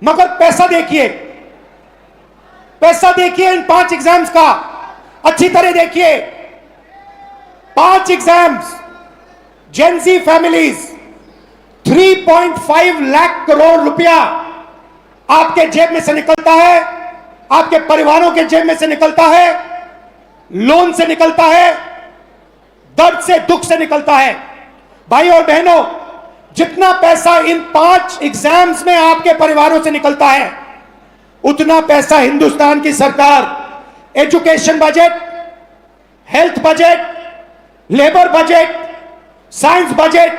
मगर पैसा देखिए इन 5 एग्जाम्स का, अच्छी तरह देखिए। 5 exams, Gen Z families, 3.5 lakh crore रुपया आपके जेब में से निकलता है, आपके परिवारों के जेब में से निकलता है, लोन से निकलता है, दर्द से, दुख से निकलता है। भाई और बहनों, जितना पैसा इन 5 एग्जाम्स में आपके परिवारों से निकलता है, उतना पैसा हिंदुस्तान की सरकार education budget, health budget, labour budget, science budget,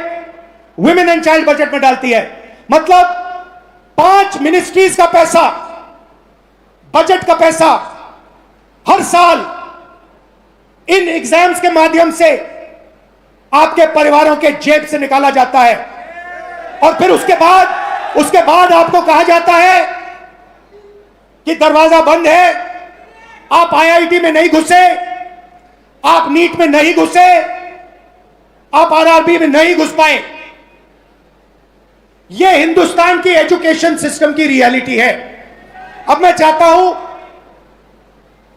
women and child budget में डालती है। मतलब 5 मिनिस्ट्रीज का पैसा, बजट का पैसा हर साल इन एग्जाम्स के माध्यम से आपके परिवारों के जेब से निकाला जाता है। और फिर उसके बाद आपको कहा जाता है कि दरवाजा बंद है, आप आईआईटी में नहीं घुसे, आप नीट में नहीं घुसे, आप आरआरबी में नहीं घुस पाए। यह हिंदुस्तान की एजुकेशन सिस्टम की रियलिटी है। अब मैं चाहता हूं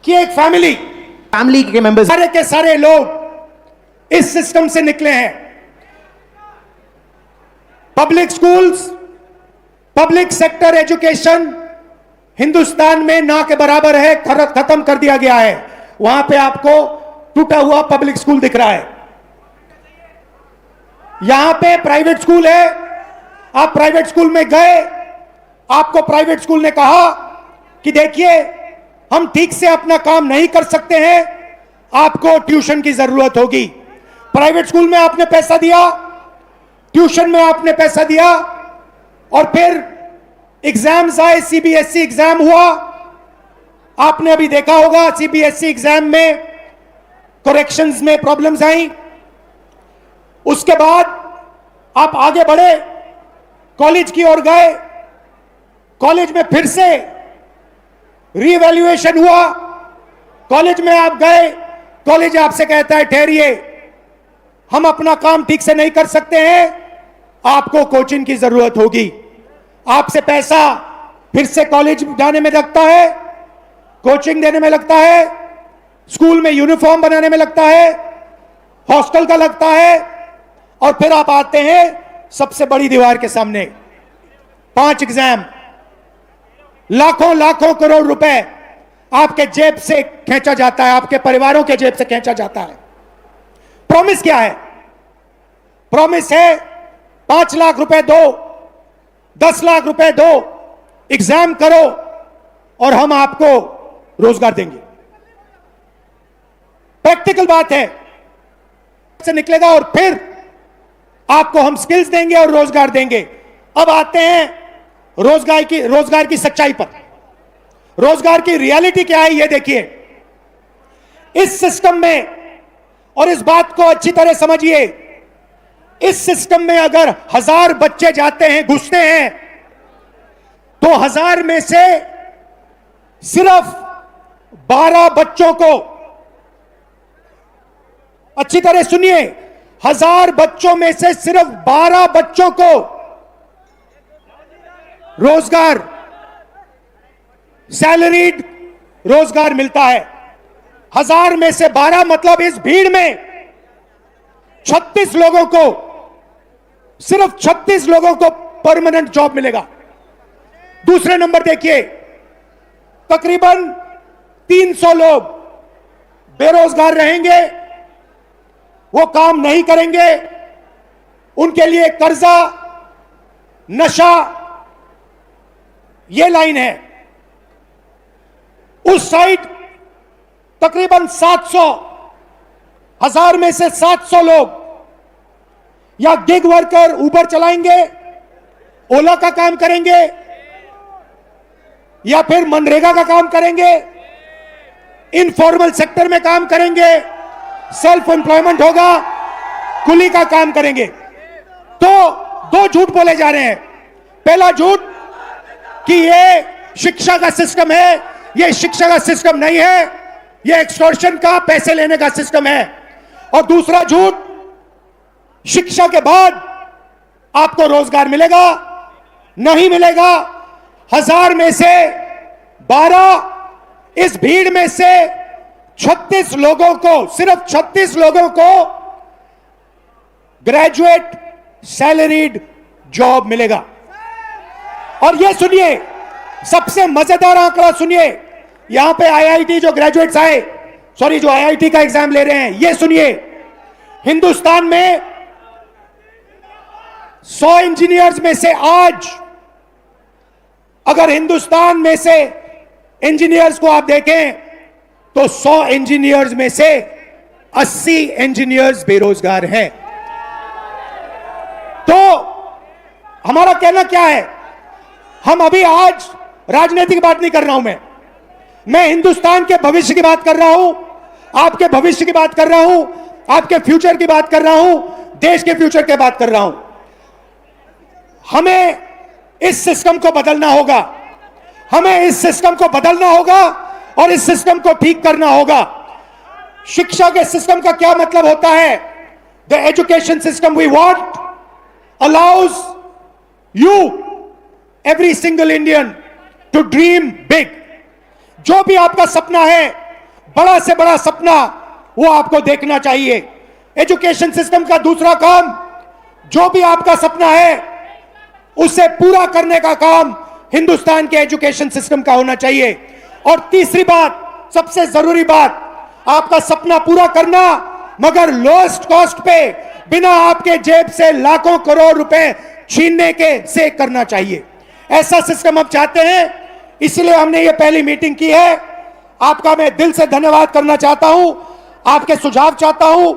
कि एक फैमिली के मेंबर्स, सारे के सारे लोग इस सिस्टम से निकले हैं। Public schools, public sector education Hindustan में ना के बराबर है, खत्म कर दिया गया है। वहां पे आपको टूटा हुआ पब्लिक स्कूल दिख रहा है। यहां पे प्राइवेट स्कूल है, आप प्राइवेट स्कूल में गए, आपको प्राइवेट स्कूल ने कहा कि देखिए हम ठीक से अपना काम नहीं कर सकते हैं, आपको ट्यूशन की जरूरत होगी। प्राइवेट स्कूल में आपने पैसा दिया, ट्यूशन में आपने पैसा दिया, और फिर एग्जाम्स आए, सीबीएसई एग्जाम हुआ। आपने अभी देखा होगा सीबीएसई एग्जाम में करेक्शंस में प्रॉब्लम्स आई। उसके बाद आप आगे बढ़े, कॉलेज की ओर गए, कॉलेज में फिर से रीवैल्यूएशन हुआ। कॉलेज में आप गए, कॉलेज आपसे कहता है ठहरिए, हम अपना काम ठीक से नहीं कर सकते हैं, आपको कोचिंग की जरूरत होगी। आपसे पैसा फिर से कॉलेज जाने में लगता है, कोचिंग देने में लगता है, स्कूल में यूनिफॉर्म बनाने में लगता है, हॉस्टल का लगता है, और फिर आप आते हैं सबसे बड़ी दीवार के सामने। 5 एग्जाम, लाखों लाखों करोड़ रुपए आपके जेब से खींचा जाता है, आपके परिवारों के जेब से खींचा जाता है। प्रॉमिस क्या है? प्रॉमिस है 5 लाख रुपए दो, 10 लाख रुपए दो, एग्जाम करो और हम आपको रोजगार देंगे। प्रैक्टिकल बात है, से निकलेगा और फिर आपको हम स्किल्स देंगे और रोजगार देंगे। अब आते हैं रोजगार की सच्चाई पर। रोजगार की रियलिटी क्या है, यह देखिए। इस सिस्टम में, और इस बात को अच्छी तरह समझिए, इस सिस्टम में अगर 1000 बच्चे जाते हैं, घुसते हैं, तो 1000 में से सिर्फ 12 बच्चों को, अच्छी तरह सुनिए, 1000 बच्चों में से सिर्फ 12 बच्चों को रोजगार, सैलरीड रोजगार मिलता है। 1000 में से 12 मतलब इस भीड़ में 36 लोगों को, सिर्फ 36 लोगों को परमानेंट जॉब मिलेगा। दूसरे नंबर देखिए, तकरीबन 300 लोग बेरोजगार रहेंगे, वो काम नहीं करेंगे, उनके लिए कर्जा, नशा, ये लाइन है। उस साइड तकरीबन 700, 1000 में से 700 लोग या गिग वर्कर, उबर चलाएंगे, ओला का काम करेंगे, या फिर मनरेगा का काम करेंगे, इनफॉर्मल सेक्टर में काम करेंगे, सेल्फ एम्प्लॉयमेंट होगा, कुली का काम करेंगे। तो 2 झूठ बोले जा रहे हैं। पहला झूठ कि ये शिक्षा का सिस्टम है, ये शिक्षा का सिस्टम नहीं है, ये एक्सटॉर्शन का, पैसे लेने का सिस्टम है। और दूसरा झूठ, शिक्षा के बाद आपको रोजगार मिलेगा, नहीं मिलेगा। 1000 में से 12, इस भीड़ में से 36 लोगों को, सिर्फ 36 लोगों को ग्रेजुएट सैलरीड जॉब मिलेगा। और यह सुनिए, सबसे मजेदार आंकड़ा सुनिए, यहां पे आईआईटी जो ग्रेजुएट्स आए, सॉरी जो आईआईटी का एग्जाम ले रहे हैं, यह सुनिए, हिंदुस्तान में 100 इंजीनियर्स में से आज, अगर हिंदुस्तान में से इंजीनियर्स को आप देखें तो 100 इंजीनियर्स में से 80 इंजीनियर्स बेरोजगार हैं। तो हमारा कहना क्या है, हम अभी आज राजनीतिक बात नहीं कर रहा हूं, मैं हिंदुस्तान के भविष्य की बात कर रहा हूं, आपके भविष्य की बात कर रहा हूं, आपके फ्यूचर की बात कर रहा हूं, देश के फ्यूचर की बात कर रहा हूं। हमें इस सिस्टम को बदलना होगा, हमें इस सिस्टम को बदलना होगा और इस सिस्टम को ठीक करना होगा। शिक्षा के सिस्टम का क्या मतलब होता है? The education system we want allows you, every single Indian, to dream big. जो भी आपका सपना है, बड़ा से बड़ा सपना, वो आपको देखना चाहिए। एजुकेशन सिस्टम का दूसरा काम, जो भी आपका सपना है उसे पूरा करने का काम हिंदुस्तान के एजुकेशन सिस्टम का होना चाहिए। और तीसरी बात, सबसे जरूरी बात, आपका सपना पूरा करना मगर लोएस्ट कॉस्ट पे, बिना आपके जेब से लाखों करोड़ रुपए छीनने के से करना चाहिए। ऐसा सिस्टम हम चाहते हैं, इसलिए हमने ये पहली मीटिंग की है। आपका मैं दिल से धन्यवाद करना चाहता हूं, आपके सुझाव चाहता हूं।